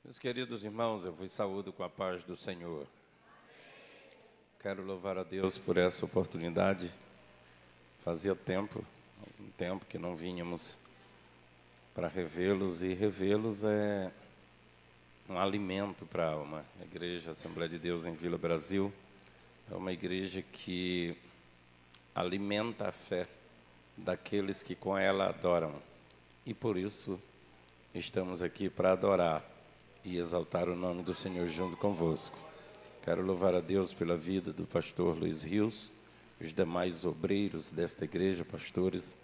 Meus queridos irmãos, eu vos saúdo com a paz do Senhor. Quero louvar a Deus por essa oportunidade. Fazia um tempo que não vínhamos para revê-los, e revê-los é um alimento para a alma. A Igreja Assembleia de Deus em Vila Brasil é uma igreja que alimenta a fé daqueles que com ela adoram. E por isso estamos aqui para adorar e exaltar o nome do Senhor junto convosco. Quero louvar a Deus pela vida do pastor Luiz Rios, os demais obreiros desta igreja, pastores,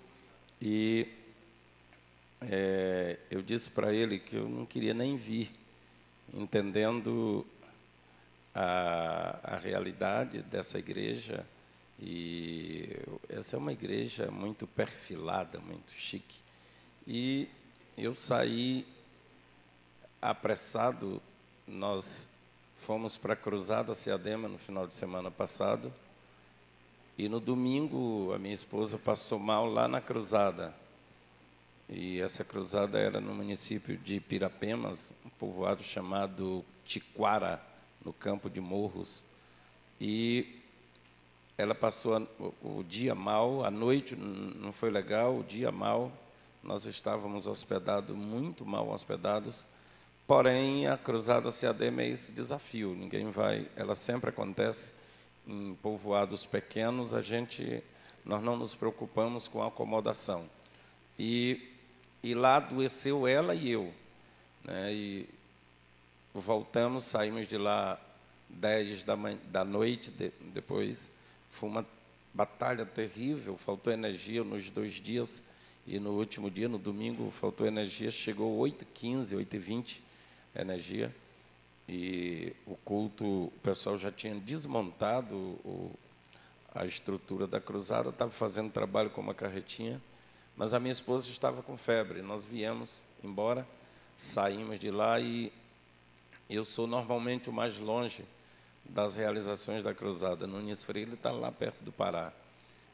e eu disse para ele que eu não queria nem vir, entendendo a realidade dessa igreja, e essa é uma igreja muito perfilada, muito chique, e eu saí apressado. Nós fomos para a Cruzada Ceadema no final de semana passado, e no domingo a minha esposa passou mal lá na Cruzada, e essa cruzada era no município de Pirapemas, um povoado chamado Tiquara, no Campo de Morros, e ela passou o dia mal, a noite não foi legal, o dia mal, nós estávamos hospedados, muito mal hospedados. Porém, a Cruzada Ceadema é esse desafio, ninguém vai, ela sempre acontece em povoados pequenos, nós não nos preocupamos com a acomodação. E lá adoeceu ela e eu, né? E voltamos, saímos de lá 10 da noite, depois foi uma batalha terrível, faltou energia nos 2 dias, e no último dia, no domingo, faltou energia, chegou 8h15, 8h20, energia, e o culto, o pessoal já tinha desmontado a estrutura da cruzada, estava fazendo trabalho com uma carretinha, mas a minha esposa estava com febre. Nós viemos embora, saímos de lá, e eu sou normalmente o mais longe das realizações da cruzada. Nunes Freire está lá perto do Pará,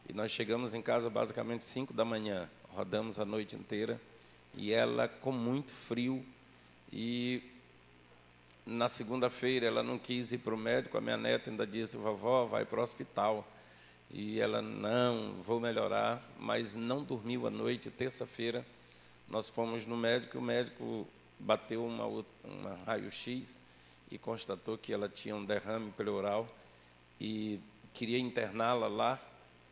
e nós chegamos em casa basicamente 5 da manhã, rodamos a noite inteira, e ela com muito frio, e na segunda-feira ela não quis ir para o médico. A minha neta ainda disse: vovó, vai para o hospital. E ela: não, vou melhorar, mas não dormiu a noite. Terça-feira nós fomos no médico, o médico bateu uma raio-x e constatou que ela tinha um derrame pleural e queria interná-la lá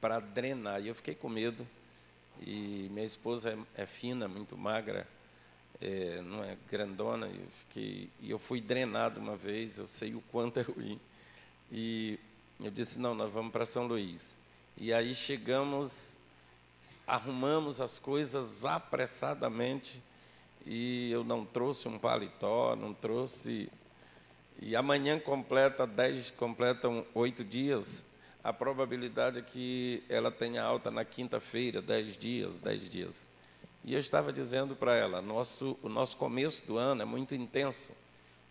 para drenar. E eu fiquei com medo, e minha esposa é fina, muito magra, não é grandona, e eu fui drenado uma vez, eu sei o quanto é ruim. E eu disse: não, nós vamos para São Luís. E aí chegamos, arrumamos as coisas apressadamente, e eu não trouxe um paletó, não trouxe. E amanhã completam 8 dias, a probabilidade é que ela tenha alta na quinta-feira, 10 dias. E eu estava dizendo para ela, o nosso começo do ano é muito intenso.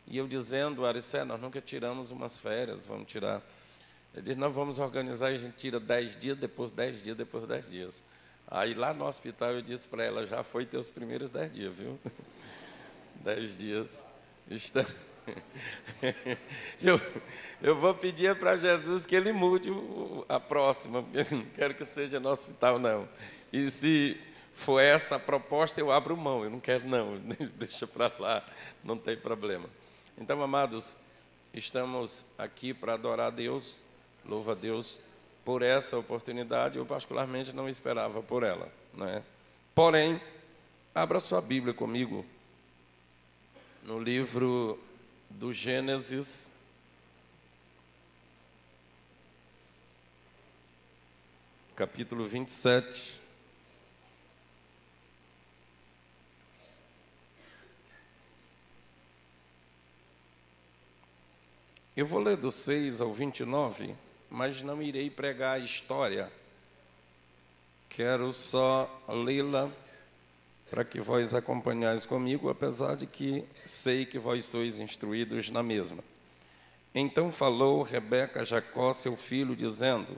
E eu dizendo: Aricé, nós nunca tiramos umas férias, vamos tirar. Eu disse: nós vamos organizar, e a gente tira 10 dias, depois 10 dias, depois 10 dias. Aí lá no hospital eu disse para ela: já foi teus primeiros 10 dias, viu? 10 dias. Eu vou pedir para Jesus que Ele mude a próxima, porque eu não quero que seja no hospital, não. E se for essa a proposta, eu abro mão, eu não quero, não, deixa para lá, não tem problema. Então, amados, estamos aqui para adorar a Deus, louvo a Deus por essa oportunidade. Eu particularmente não esperava por ela, né? Porém, abra sua Bíblia comigo no livro do Gênesis, capítulo 27. Eu vou ler do 6 ao 29, mas não irei pregar a história. Quero só lê-la para que vós acompanhais comigo, apesar de que sei que vós sois instruídos na mesma. Então falou Rebeca a Jacó, seu filho, dizendo: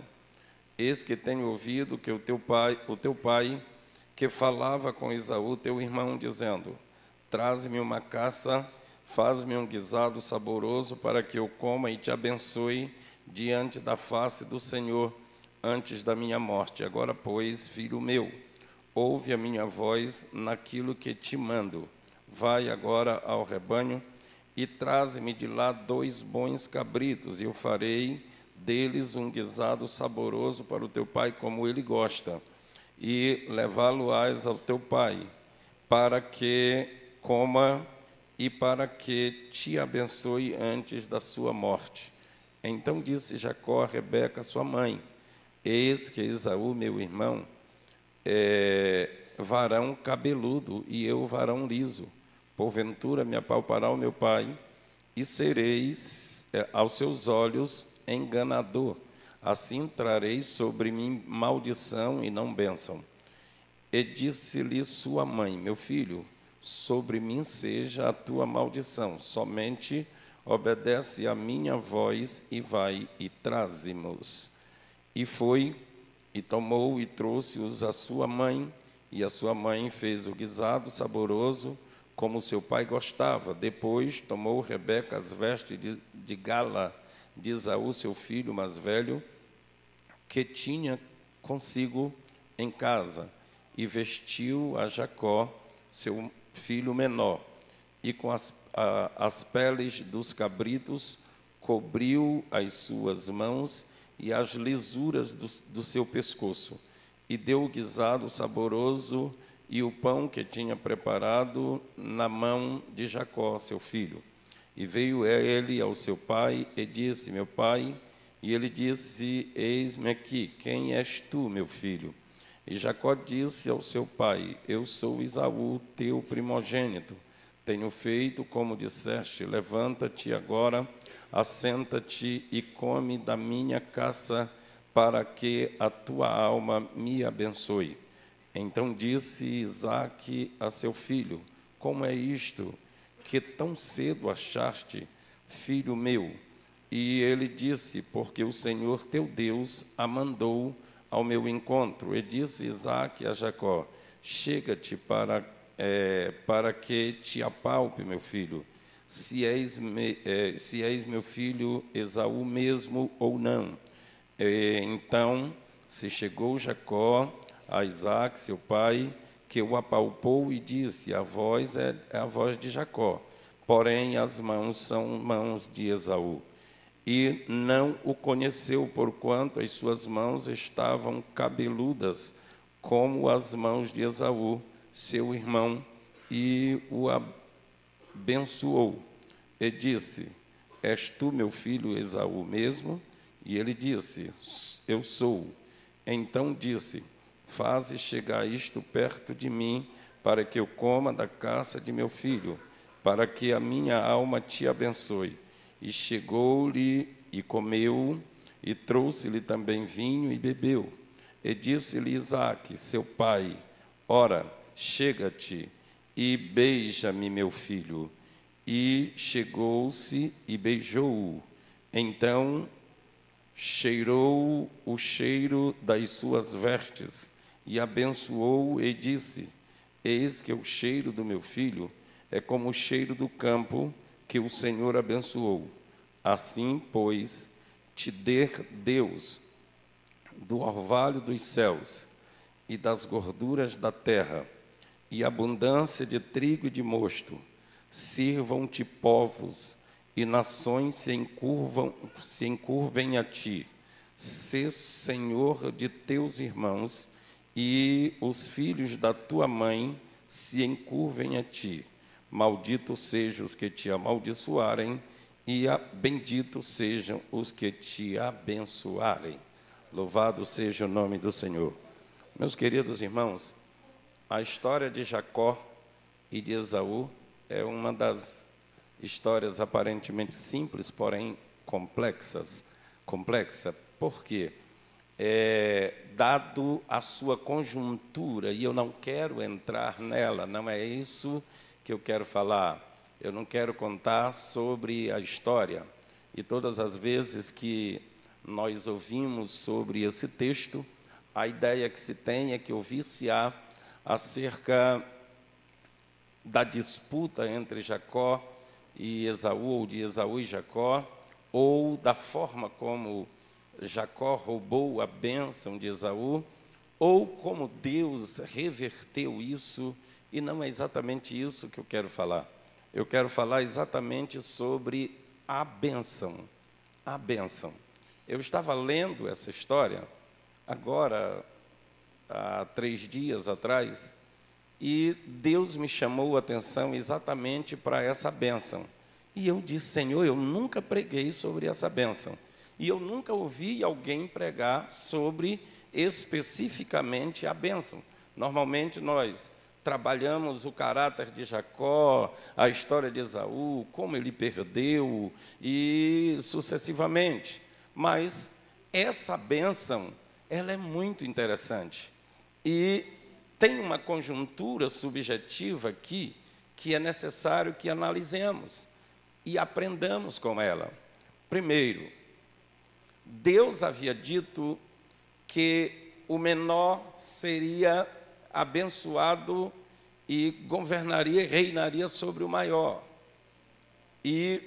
eis que tenho ouvido que o teu pai, que falava com Esaú, teu irmão, dizendo: traze-me uma caça faz-me um guisado saboroso para que eu coma e te abençoe diante da face do Senhor antes da minha morte. Agora, pois, filho meu, ouve a minha voz naquilo que te mando. Vai agora ao rebanho e traze-me de lá 2 bons cabritos, e eu farei deles um guisado saboroso para o teu pai, como ele gosta, e levá-lo-ás ao teu pai, para que coma e para que te abençoe antes da sua morte. Então disse Jacó a Rebeca, sua mãe: eis que Esaú, meu irmão, varão cabeludo, e eu varão liso. Porventura me apalpará o meu pai, e sereis aos seus olhos enganador. Assim trarei sobre mim maldição e não bênção. E disse-lhe sua mãe: meu filho, sobre mim seja a tua maldição, somente obedece à minha voz e vai e traze-mos. E foi, e tomou e trouxe-os à sua mãe, e a sua mãe fez o guisado saboroso, como seu pai gostava. Depois tomou Rebeca as vestes de gala de Esaú, seu filho mais velho, que tinha consigo em casa, e vestiu a Jacó, seu filho menor, e com as peles dos cabritos cobriu as suas mãos e as lisuras do seu pescoço, e deu o guisado saboroso e o pão que tinha preparado na mão de Jacó, seu filho. E veio ele ao seu pai e disse: meu pai. E ele disse: eis-me aqui, quem és tu, meu filho? E Jacó disse ao seu pai: eu sou Esaú, teu primogênito. Tenho feito como disseste, levanta-te agora, assenta-te e come da minha caça, para que a tua alma me abençoe. Então disse Isaque a seu filho: como é isto que tão cedo achaste, filho meu? E ele disse: porque o Senhor teu Deus a mandou ao meu encontro. E disse Isaque a Jacó: chega-te para que te apalpe, meu filho, se és meu filho Esaú mesmo ou não. Então se chegou Jacó a Isaque, seu pai, que o apalpou e disse: a voz é a voz de Jacó, porém as mãos são mãos de Esaú. E não o conheceu, porquanto as suas mãos estavam cabeludas, como as mãos de Esaú, seu irmão, e o abençoou. E disse: és tu, meu filho Esaú mesmo? E ele disse: eu sou. Então disse: faze chegar isto perto de mim, para que eu coma da caça de meu filho, para que a minha alma te abençoe. E chegou-lhe e comeu, e trouxe-lhe também vinho e bebeu. E disse-lhe Isaque, seu pai: ora, chega-te e beija-me, meu filho. E chegou-se e beijou-o. Então cheirou o cheiro das suas vestes, e abençoou-o e disse: eis que o cheiro do meu filho é como o cheiro do campo que o Senhor abençoou. Assim, pois, te dê Deus do orvalho dos céus e das gorduras da terra, e abundância de trigo e de mosto. Sirvam-te povos, e nações se encurvem a ti. Sê senhor de teus irmãos, e os filhos da tua mãe se encurvem a ti. Malditos sejam os que te amaldiçoarem, e benditos sejam os que te abençoarem. Louvado seja o nome do Senhor. Meus queridos irmãos, a história de Jacó e de Esaú é uma das histórias aparentemente simples, porém complexa. Por quê? Dado a sua conjuntura, e eu não quero entrar nela, não é isso que eu quero falar. Eu não quero contar sobre a história. E todas as vezes que nós ouvimos sobre esse texto, a ideia que se tem é que ouvir-se-á acerca da disputa entre Jacó e Esaú, ou de Esaú e Jacó, ou da forma como Jacó roubou a bênção de Esaú, ou como Deus reverteu isso, e não é exatamente isso que eu quero falar. Eu quero falar exatamente sobre a bênção. A bênção. Eu estava lendo essa história agora, há 3 dias atrás, e Deus me chamou a atenção exatamente para essa bênção. E eu disse, Senhor, eu nunca preguei sobre essa bênção. E eu nunca ouvi alguém pregar sobre especificamente a bênção. Normalmente nós trabalhamos o caráter de Jacó, a história de Esaú, como ele perdeu e sucessivamente. Mas essa bênção, ela é muito interessante. E tem uma conjuntura subjetiva aqui que é necessário que analisemos e aprendamos com ela. Primeiro, Deus havia dito que o menor seria abençoado e governaria e reinaria sobre o maior. E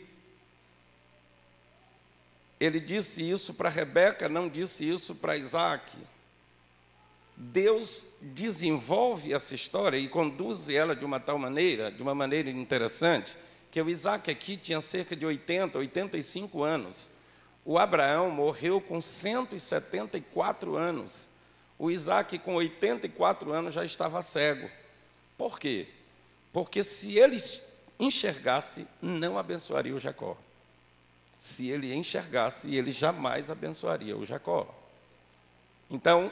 ele disse isso para Rebeca, não disse isso para Isaac. Deus desenvolve essa história e conduz ela de uma tal maneira, de uma maneira interessante, que o Isaac aqui tinha cerca de 80, 85 anos. O Abraão morreu com 174 anos. O Isaac, com 84 anos, já estava cego. Por quê? Porque se ele enxergasse, não abençoaria o Jacó. Se ele enxergasse, ele jamais abençoaria o Jacó. Então,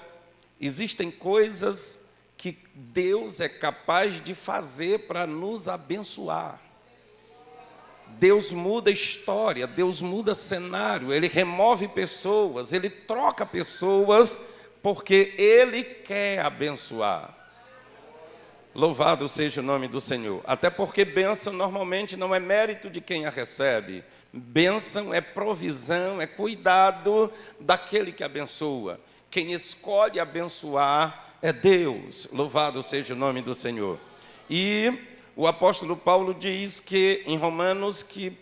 existem coisas que Deus é capaz de fazer para nos abençoar. Deus muda história, Deus muda cenário, Ele remove pessoas, Ele troca pessoas, porque Ele quer abençoar. Louvado seja o nome do Senhor. Até porque bênção normalmente não é mérito de quem a recebe. Bênção é provisão, é cuidado daquele que abençoa. Quem escolhe abençoar é Deus. Louvado seja o nome do Senhor. E o apóstolo Paulo diz que, em Romanos, que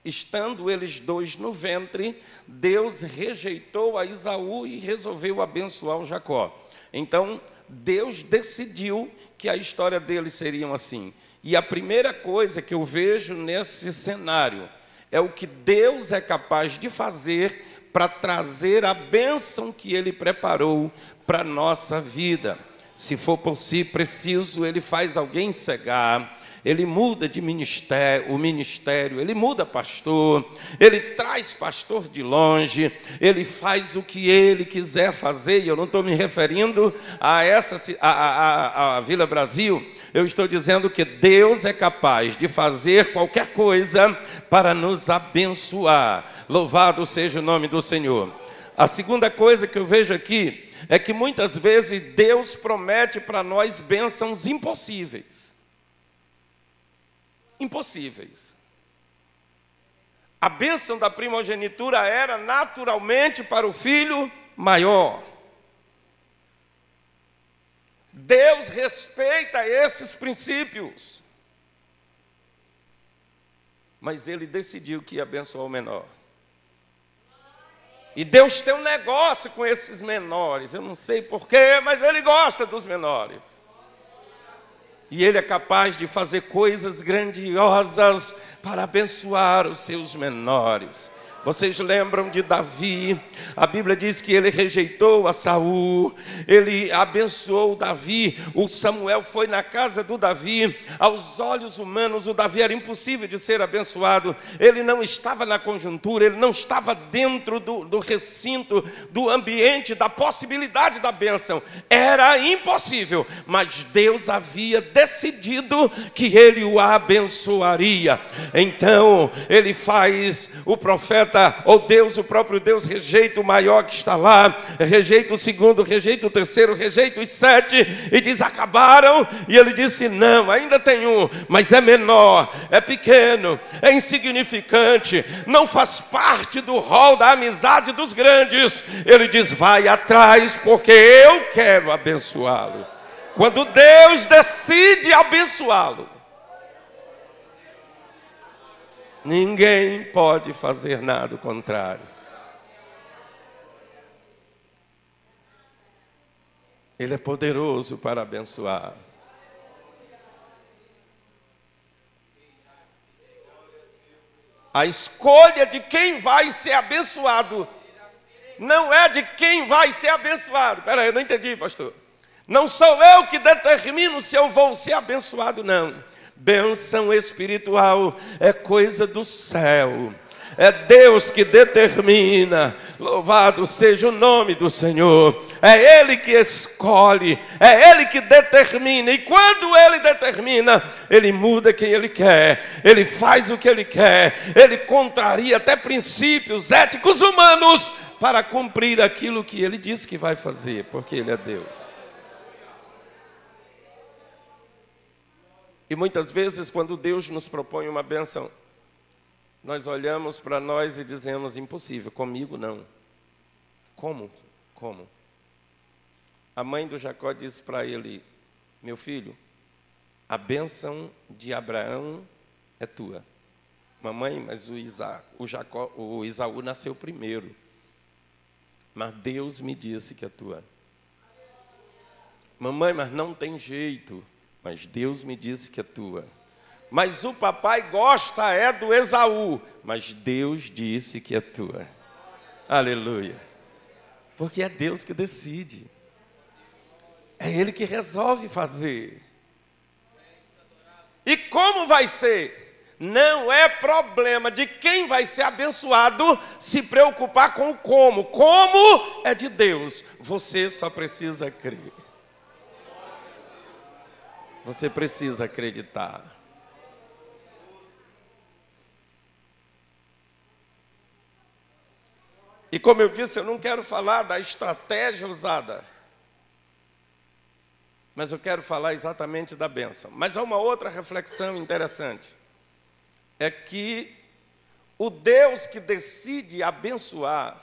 estando eles dois no ventre, Deus rejeitou a Esaú e resolveu abençoar o Jacó. Então, Deus decidiu que a história deles seria assim. E a primeira coisa que eu vejo nesse cenário é o que Deus é capaz de fazer para trazer a bênção que Ele preparou para a nossa vida. Se for preciso, Ele faz alguém cegar, Ele muda de ministério, o ministério, Ele muda pastor, Ele traz pastor de longe, Ele faz o que Ele quiser fazer, e eu não estou me referindo a Vila Brasil, eu estou dizendo que Deus é capaz de fazer qualquer coisa para nos abençoar. Louvado seja o nome do Senhor. A segunda coisa que eu vejo aqui é que muitas vezes Deus promete para nós bênçãos impossíveis. Impossíveis. A bênção da primogenitura era naturalmente para o filho maior. Deus respeita esses princípios. Mas Ele decidiu que ia abençoar o menor. E Deus tem um negócio com esses menores. Eu não sei porquê, mas Ele gosta dos menores. E Ele é capaz de fazer coisas grandiosas para abençoar os seus menores. Vocês lembram de Davi? A Bíblia diz que ele rejeitou a Saul, ele abençoou Davi. O Samuel foi na casa do Davi. Aos olhos humanos, o Davi era impossível de ser abençoado. Ele não estava na conjuntura, ele não estava dentro do recinto, do ambiente, da possibilidade da bênção. Era impossível, mas Deus havia decidido que ele o abençoaria. Então, ele faz o profeta, ou Deus, o próprio Deus, rejeita o maior que está lá, rejeita o segundo, rejeita o terceiro, rejeita os 7, e diz, acabaram, e ele disse, não, ainda tem um, mas é menor, é pequeno, é insignificante, não faz parte do rol da amizade dos grandes. Ele diz, vai atrás, porque eu quero abençoá-lo. Quando Deus decide abençoá-lo, Ninguém pode fazer nada contrário. Ele é poderoso para abençoar. A escolha de quem vai ser abençoado não é de quem vai ser abençoado. Espera aí, eu não entendi, pastor. Não sou eu que determino se eu vou ser abençoado, não. Bênção espiritual é coisa do céu. É Deus que determina. Louvado seja o nome do Senhor. É Ele que escolhe, é Ele que determina. E quando Ele determina, Ele muda quem Ele quer, Ele faz o que Ele quer, Ele contraria até princípios éticos humanos para cumprir aquilo que Ele diz que vai fazer, porque Ele é Deus. E muitas vezes, quando Deus nos propõe uma bênção, nós olhamos para nós e dizemos: impossível, comigo não. Como? A mãe do Jacó disse para ele: meu filho, a bênção de Abraão é tua. Mamãe, mas o Esaú nasceu primeiro. Mas Deus me disse que é tua. Mamãe, mas não tem jeito. Mas Deus me disse que é tua. Mas o papai gosta do Esaú. Mas Deus disse que é tua. Aleluia. Porque é Deus que decide. É Ele que resolve fazer. E como vai ser? Não é problema de quem vai ser abençoado se preocupar com o como. Como é de Deus. Você só precisa crer. Você precisa acreditar. E como eu disse, eu não quero falar da estratégia usada, mas eu quero falar exatamente da bênção. Mas há uma outra reflexão interessante. É que o Deus que decide abençoar,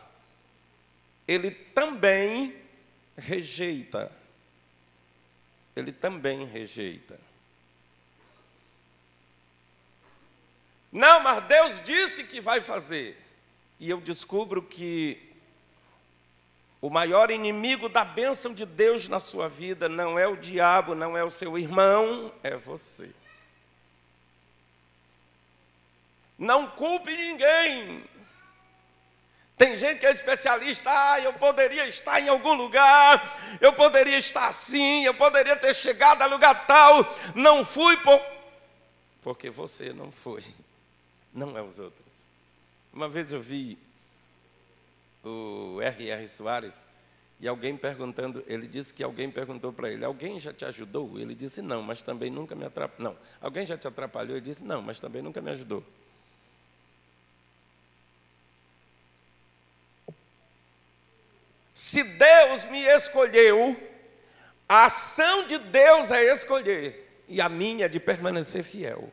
Ele também rejeita. Ele também rejeita. Não, mas Deus disse que vai fazer. E eu descubro que o maior inimigo da bênção de Deus na sua vida não é o diabo, não é o seu irmão, é você. Não culpe ninguém. Tem gente que é especialista: eu poderia estar em algum lugar, eu poderia estar assim, eu poderia ter chegado a lugar tal, não fui porque você não foi, não é os outros. Uma vez eu vi o R.R. Soares e alguém perguntando, ele disse que alguém perguntou para ele: alguém já te ajudou? Ele disse: não, mas também nunca me atrapalhou. Não, alguém já te atrapalhou? Ele disse: não, mas também nunca me ajudou. Se Deus me escolheu, a ação de Deus é escolher, e a minha é de permanecer fiel.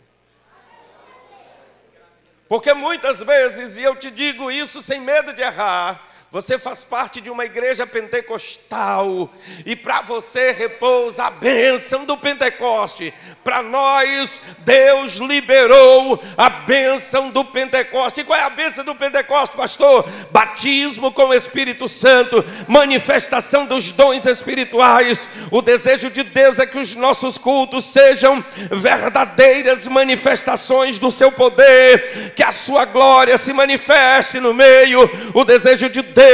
Porque muitas vezes, e eu te digo isso sem medo de errar, você faz parte de uma igreja pentecostal e para você repousa a bênção do Pentecoste. Para nós, Deus liberou a bênção do Pentecoste. E qual é a bênção do Pentecoste, pastor? Batismo com o Espírito Santo, manifestação dos dons espirituais. O desejo de Deus é que os nossos cultos sejam verdadeiras manifestações do seu poder, que a sua glória se manifeste no meio. O desejo de Deus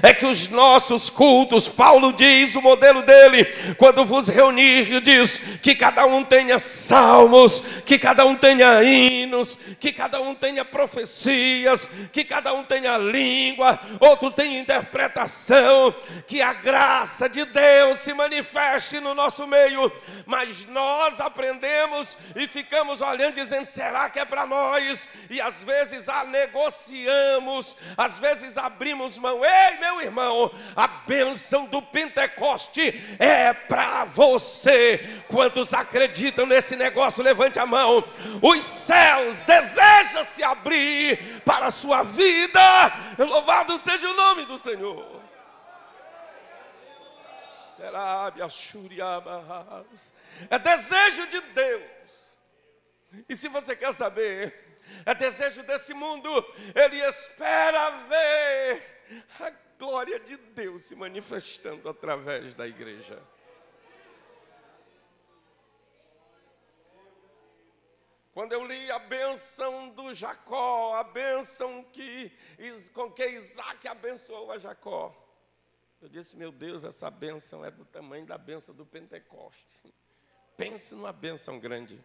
é que os nossos cultos, Paulo diz, o modelo dele, quando vos reunir, diz que cada um tenha salmos, que cada um tenha hinos, que cada um tenha profecias, que cada um tenha língua, outro tenha interpretação, que a graça de Deus se manifeste no nosso meio. Mas nós aprendemos e ficamos olhando dizendo: será que é para nós? E às vezes negociamos, às vezes abrimos mão. Ei, meu irmão, a bênção do Pentecoste é para você. Quantos acreditam nesse negócio? Levante a mão. Os céus desejam se abrir para a sua vida. Louvado seja o nome do Senhor. É desejo de Deus. E se você quer saber, é desejo desse mundo. Ele espera ver a glória de Deus se manifestando através da igreja. Quando eu li a bênção do Jacó, a bênção com que Isaac abençoou a Jacó, eu disse, meu Deus, essa bênção é do tamanho da bênção do Pentecoste. Pense numa bênção grande.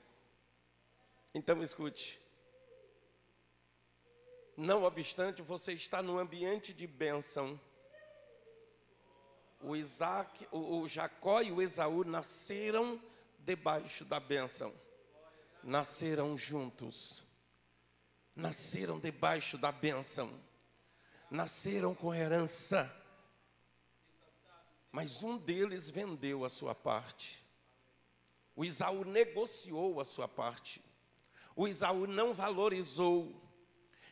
Então escute. Não obstante, você está num ambiente de bênção. O Jacó e o Esaú nasceram debaixo da bênção. Nasceram juntos, nasceram debaixo da bênção, nasceram com herança, mas um deles vendeu a sua parte. O Esaú negociou a sua parte. O Esaú não valorizou,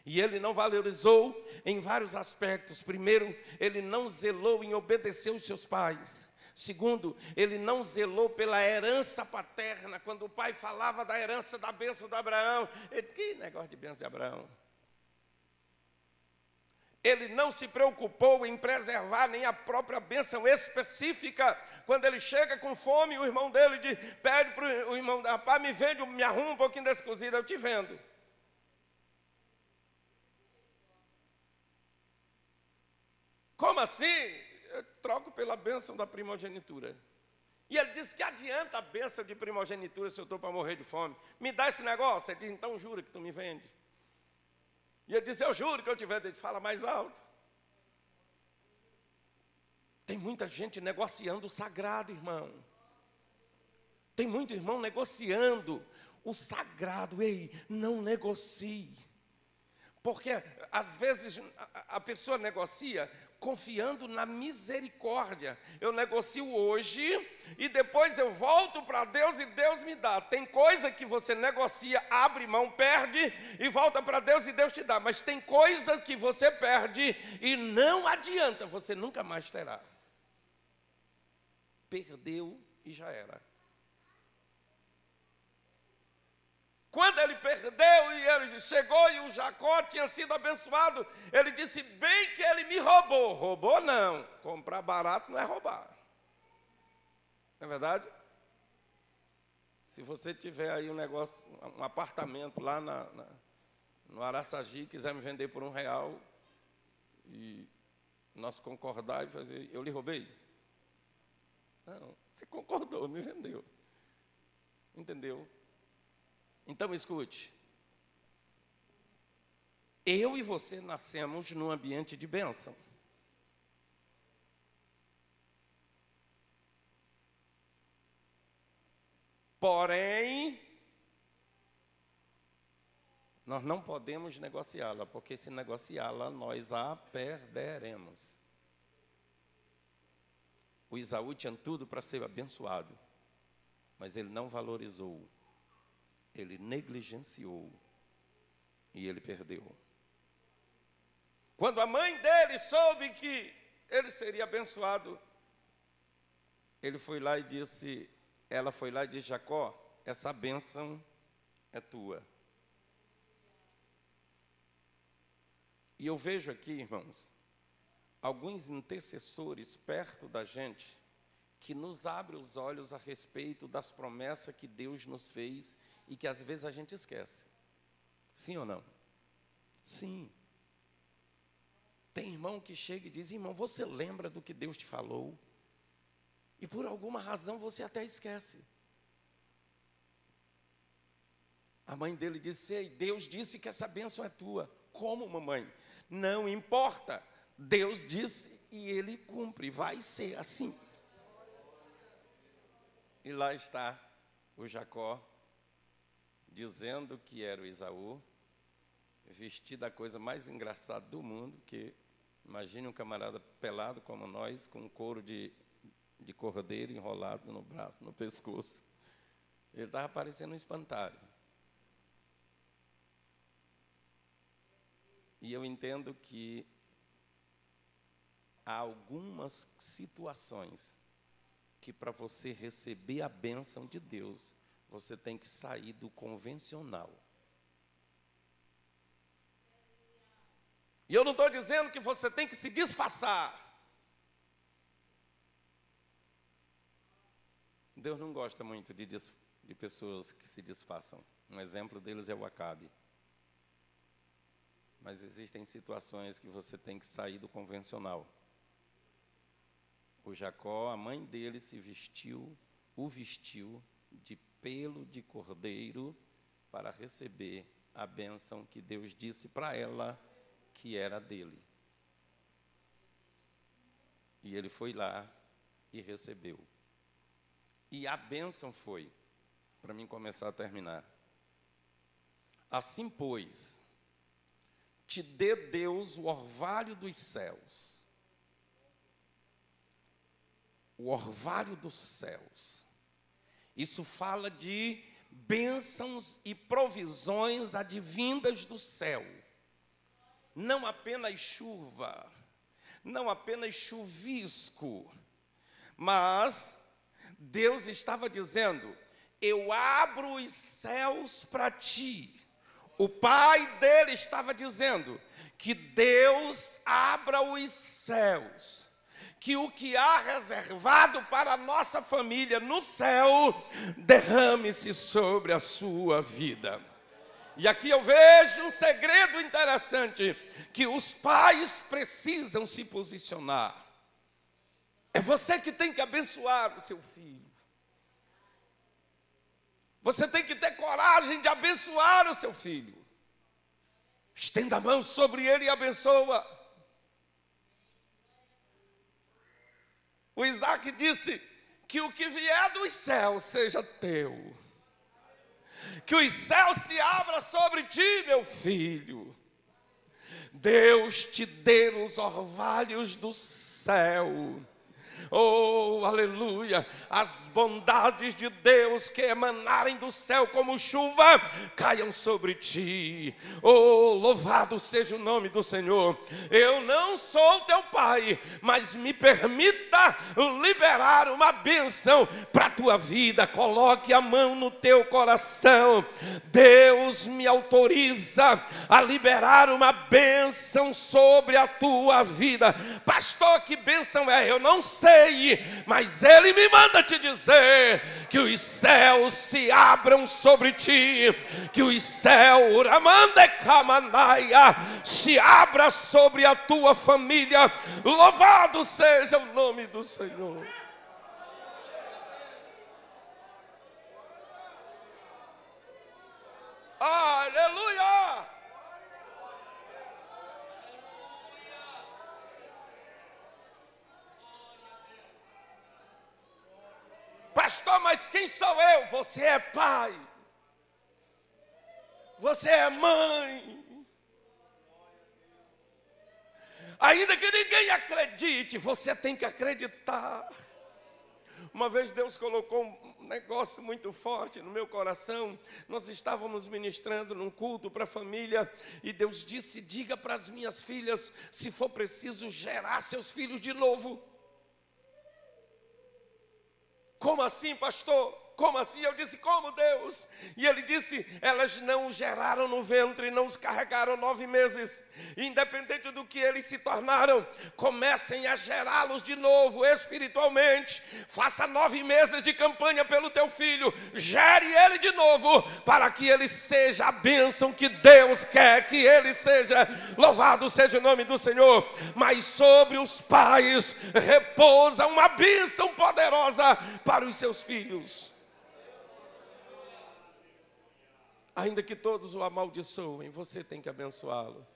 e ele não valorizou em vários aspectos. Primeiro, ele não zelou em obedecer os seus pais. Segundo, ele não zelou pela herança paterna. Quando o pai falava da herança da bênção de Abraão, ele, que negócio de bênção de Abraão? Ele não se preocupou em preservar nem a própria bênção específica. Quando ele chega com fome, o irmão dele pede para o irmão, rapaz, me arruma um pouquinho desse cozido, eu te vendo. Como assim? Eu troco pela bênção da primogenitura. E ele disse, que adianta a bênção de primogenitura se eu estou para morrer de fome? Me dá esse negócio. Ele diz, então jura que tu me vende. E ele diz, eu juro que eu te vendo. Ele fala mais alto. Tem muita gente negociando o sagrado, irmão. Tem muito irmão negociando o sagrado. Ei, não negocie. Porque, às vezes, a pessoa negocia confiando na misericórdia. Eu negocio hoje e depois eu volto para Deus e Deus me dá. Tem coisa que você negocia, abre mão, perde e volta para Deus e Deus te dá. Mas tem coisa que você perde e não adianta, você nunca mais terá. Perdeu e já era. Quando ele perdeu e ele chegou e o Jacó tinha sido abençoado, ele disse, bem que ele me roubou. Roubou não, comprar barato não é roubar. Não é verdade? Se você tiver aí um negócio, um apartamento lá no Araçagi, quiser me vender por R$1, e nós concordar e fazer, eu lhe roubei? Não, você concordou, me vendeu. Entendeu? Então, escute. Eu e você nascemos num ambiente de bênção. Porém, nós não podemos negociá-la, porque se negociá-la, nós a perderemos. O Esaú tinha tudo para ser abençoado, mas ele não valorizou. Ele negligenciou e ele perdeu. Quando a mãe dele soube que ele seria abençoado, ela foi lá e disse, Jacó, essa bênção é tua. E eu vejo aqui, irmãos, alguns intercessores perto da gente que nos abrem os olhos a respeito das promessas que Deus nos fez e que às vezes a gente esquece. Sim ou não? Sim. Tem irmão que chega e diz, irmão, você lembra do que Deus te falou? E por alguma razão você até esquece. A mãe dele disse, ei, Deus disse que essa bênção é tua. Como, mamãe? Não importa. Deus disse e ele cumpre. Vai ser assim. E lá está o Jacó, dizendo que era o Esaú, vestido da coisa mais engraçada do mundo, que imagine um camarada pelado como nós, com um couro de cordeiro enrolado no braço, no pescoço. Ele estava parecendo um espantalho. E eu entendo que há algumas situações que para você receber a bênção de Deus, você tem que sair do convencional. E eu não estou dizendo que você tem que se disfarçar. Deus não gosta muito de pessoas que se disfarçam. Um exemplo deles é o Acabe. Mas existem situações que você tem que sair do convencional. O Jacó, a mãe dele o vestiu de pelo de cordeiro para receber a bênção que Deus disse para ela que era dele. E ele foi lá e recebeu. E a bênção foi, para mim começar a terminar. Assim, pois, te dê Deus o orvalho dos céus. O orvalho dos céus. Isso fala de bênçãos e provisões advindas do céu. Não apenas chuva, não apenas chuvisco, mas Deus estava dizendo, eu abro os céus para ti. O pai dele estava dizendo que Deus abra os céus, que o que há reservado para a nossa família no céu, derrame-se sobre a sua vida. E aqui eu vejo um segredo interessante, que os pais precisam se posicionar. É você que tem que abençoar o seu filho. Você tem que ter coragem de abençoar o seu filho. Estenda a mão sobre ele e abençoa. O Isaac disse que o que vier dos céus seja teu. Que os céus se abram sobre ti, meu filho. Deus te dê os orvalhos do céu. Oh, aleluia, as bondades de Deus que emanarem do céu como chuva, caiam sobre ti. Oh, louvado seja o nome do Senhor. Eu não sou teu pai, mas me permita liberar uma bênção para a tua vida. Coloque a mão no teu coração. Deus me autoriza a liberar uma bênção sobre a tua vida. Pastor, que bênção é? Eu não sei, mas Ele me manda te dizer que os céus se abram sobre ti, que os céus se abra sobre a tua família. Louvado seja o nome do Senhor. Aleluia! Pastor, mas quem sou eu? Você é pai. Você é mãe. Ainda que ninguém acredite, você tem que acreditar. Uma vez Deus colocou um negócio muito forte no meu coração. Nós estávamos ministrando num culto para a família e Deus disse, diga para as minhas filhas, se for preciso gerar seus filhos de novo. Como assim, pastor? Como assim? Eu disse, como, Deus? E ele disse, elas não os geraram no ventre, não os carregaram 9 meses. Independente do que eles se tornaram, comecem a gerá-los de novo, espiritualmente. Faça 9 meses de campanha pelo teu filho. Gere ele de novo, para que ele seja a bênção que Deus quer que ele seja. Louvado seja o nome do Senhor. Mas sobre os pais repousa uma bênção poderosa para os seus filhos. Ainda que todos o amaldiçoem, você tem que abençoá-lo.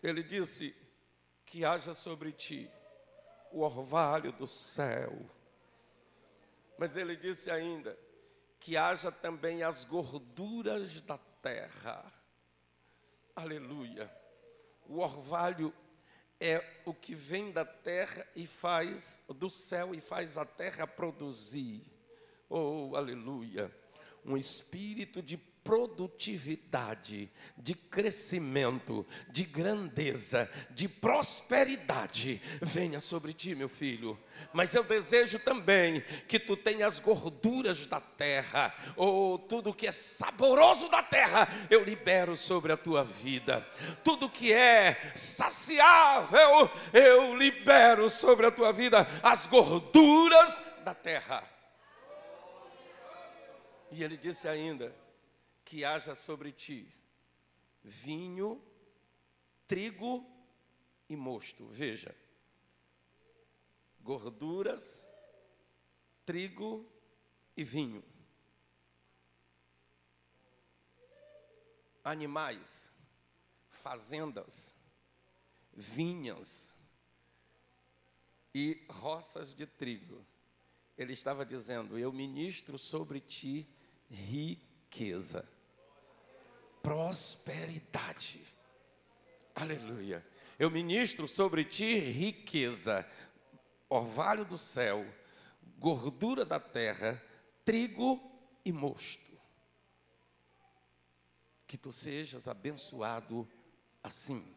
Ele disse que haja sobre ti o orvalho do céu. Mas ele disse ainda que haja também as gorduras da terra. Aleluia. O orvalho é o que vem da terra e faz, do céu e faz a terra produzir. Oh, aleluia. Um espírito de produtividade, de crescimento, de grandeza, de prosperidade venha sobre ti, meu filho. Mas eu desejo também que tu tenhas gorduras da terra, ou tudo que é saboroso da terra, eu libero sobre a tua vida. Tudo que é saciável, eu libero sobre a tua vida as gorduras da terra. E ele disse ainda que haja sobre ti vinho, trigo e mosto. Veja, gorduras, trigo e vinho. Animais, fazendas, vinhas e roças de trigo. Ele estava dizendo: eu ministro sobre ti riqueza, prosperidade. Aleluia. Eu ministro sobre ti riqueza, orvalho do céu, gordura da terra, trigo e mosto. Que tu sejas abençoado assim.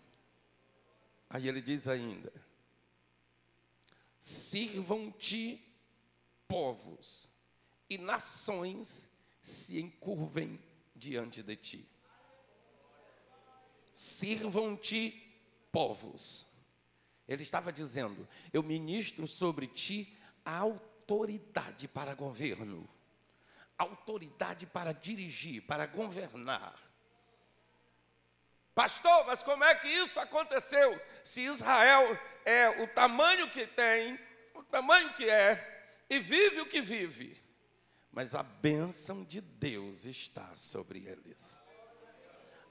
Aí ele diz ainda: sirvam-te povos e nações se encurvem diante de ti. Sirvam-te povos. Ele estava dizendo: eu ministro sobre ti a autoridade para governo, autoridade para dirigir, para governar. Pastor, mas como é que isso aconteceu? Se Israel é o tamanho que tem, o tamanho que é, e vive o que vive, mas a bênção de Deus está sobre eles.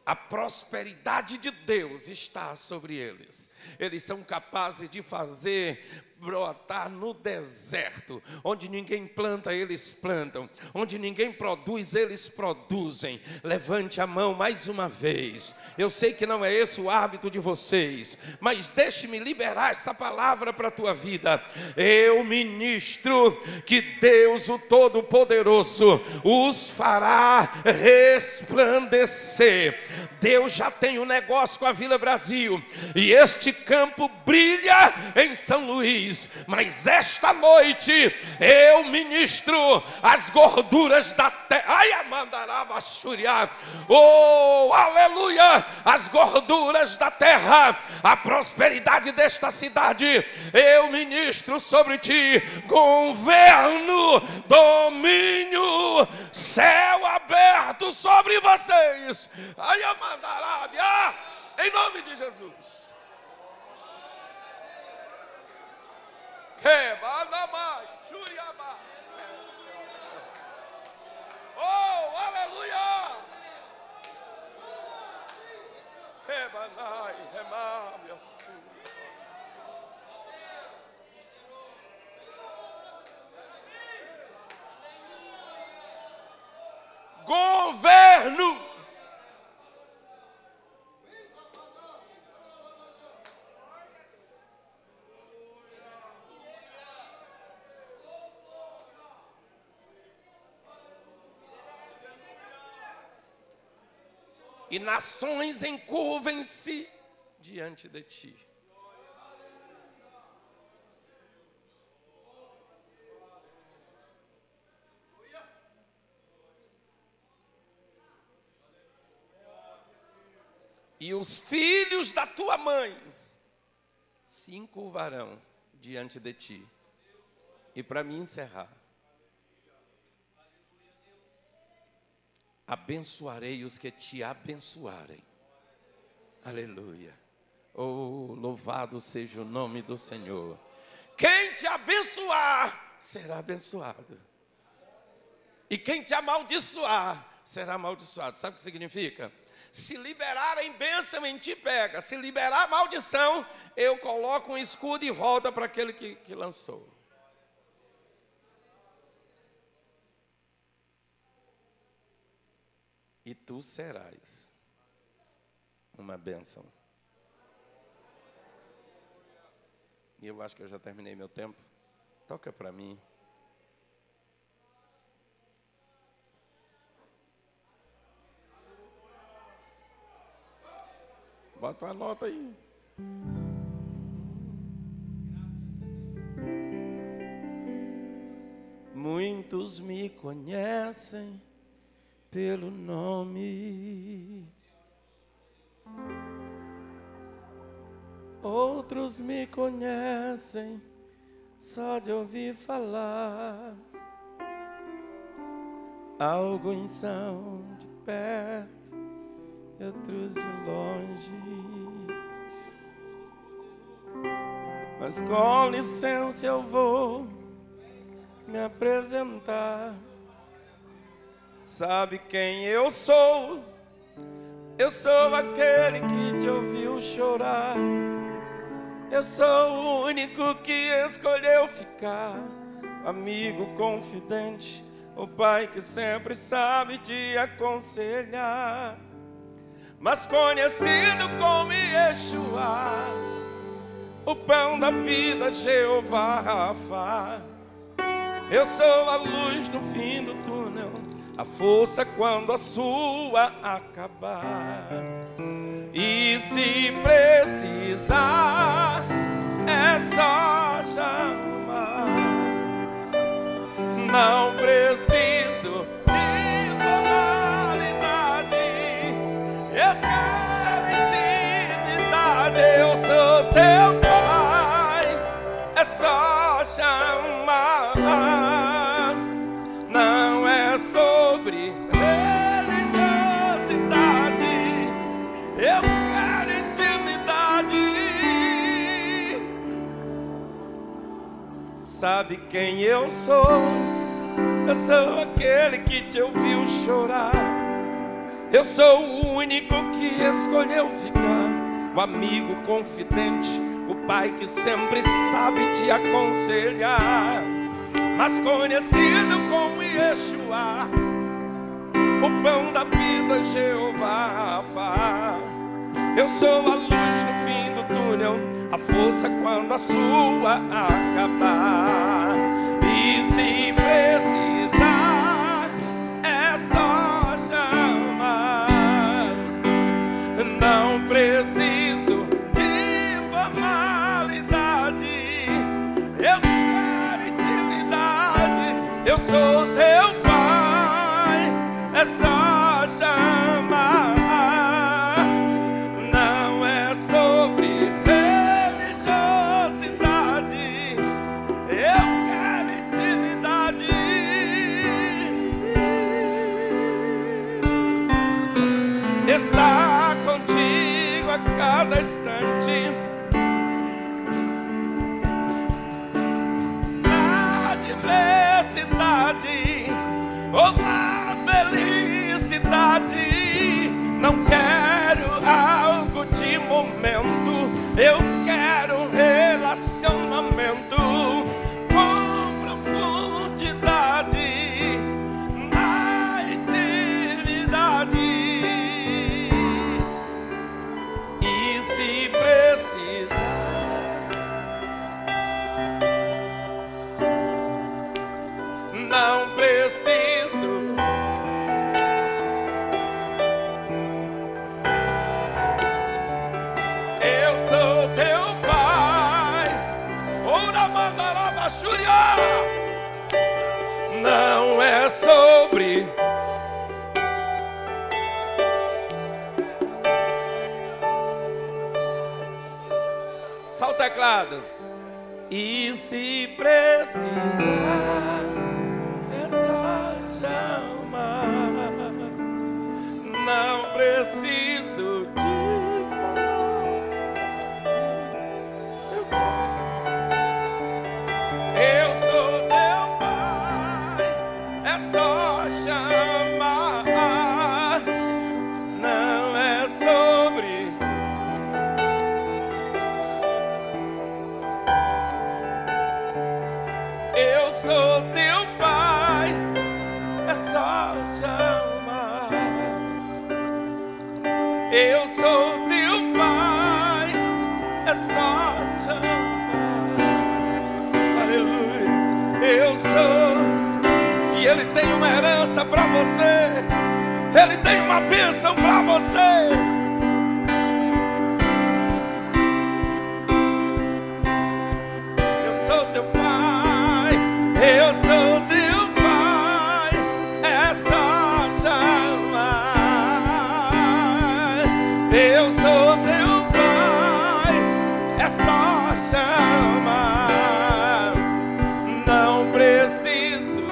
A prosperidade de Deus está sobre eles. Eles são capazes de fazer brotar no deserto. Onde ninguém planta, eles plantam. Onde ninguém produz, eles produzem. Levante a mão mais uma vez. Eu sei que não é esse o hábito de vocês, mas deixe-me liberar essa palavra para a tua vida. Eu ministro que Deus, o Todo-Poderoso, os fará resplandecer. Deus já tem um negócio com a Vila Brasil, e este campo brilha em São Luís, mas esta noite eu ministro as gorduras da terra. Ai, amandarava churiar. Oh, aleluia! As gorduras da terra, a prosperidade desta cidade, eu ministro sobre ti governo, domínio, céu aberto sobre vocês. Ai, amandarabia, em nome de Jesus. Oh, aleluia! Governo. E nações encurvem-se diante de ti. E os filhos da tua mãe se encurvarão diante de ti. E para mim encerrar, abençoarei os que te abençoarem. Aleluia. Oh, louvado seja o nome do Senhor. Quem te abençoar será abençoado, e quem te amaldiçoar será amaldiçoado. Sabe o que significa? Se liberarem bênção, em ti pega. Se liberar maldição, eu coloco um escudo e volta para aquele que lançou. E tu serás uma bênção. E eu acho que eu já terminei meu tempo. Toca para mim. Bota uma nota aí. Muitos me conhecem pelo nome, outros me conhecem só de ouvir falar. Alguns são de perto e outros de longe, mas com licença eu vou me apresentar. Sabe quem eu sou? Eu sou aquele que te ouviu chorar. Eu sou o único que escolheu ficar, amigo confidente, o pai que sempre sabe te aconselhar, mas conhecido como Yeshua, o pão da vida, Jeová Rafa. Eu sou a luz no fim do túnel, a força quando a sua acabar. E se precisar, é só chamar. Não preciso de formalidade, eu quero intimidade. Eu sou teu pai, é só chamar. Não é sobre religiosidade, eu quero intimidade. Sabe quem eu sou? Eu sou aquele que te ouviu chorar. Eu sou o único que escolheu ficar, o amigo confidente, o pai que sempre sabe te aconselhar, mas conhecido como Yeshua, o pão da vida, Jeová Rafa. Eu sou a luz no fim do túnel, a força quando a sua acabar. E se precisar, é só chamar. Não preciso de formalidade, eu quero intimidade. Eu sou teu pai, é só chamar. Não é sobre religiosidade, eu quero intimidade. Estar contigo a cada instante, na diversidade ou na felicidade. Não quero algo de momento, eu quero relacionamento com profundidade, na intimidade. E se precisar, não preciso. Eu sou teu pai, ora mandará Xúria. Não é sobre só o teclado. E se precisar, é só chamar. Não preciso de eu sou teu pai, é só chamar. Não é sobre eu sou teu pai, é só chamar. Eu sou teu pai, é só chamar. Aleluia. Eu sou, e Ele tem uma herança para você, Ele tem uma bênção para você. eu sou teu pai. É só chamar, não preciso.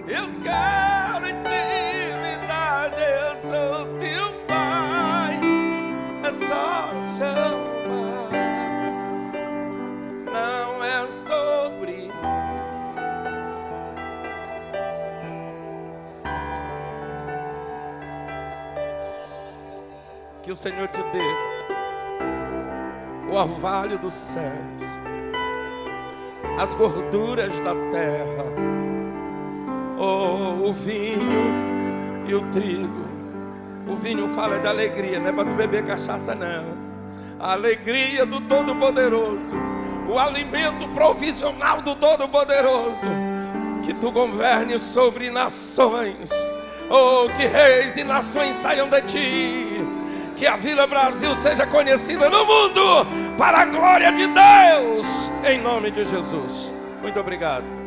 Eu quero intimidade, eu sou teu pai. É só chamar, não é sobre. Que o Senhor te dê o orvalho dos céus, as gorduras da terra, o vinho e o trigo. O vinho fala de alegria, não é para tu beber cachaça não. A alegria do Todo-Poderoso, o alimento provisional do Todo-Poderoso. Que tu governes sobre nações, que reis e nações saiam de ti. Que a Vila Brasil seja conhecida no mundo para a glória de Deus, em nome de Jesus. Muito obrigado.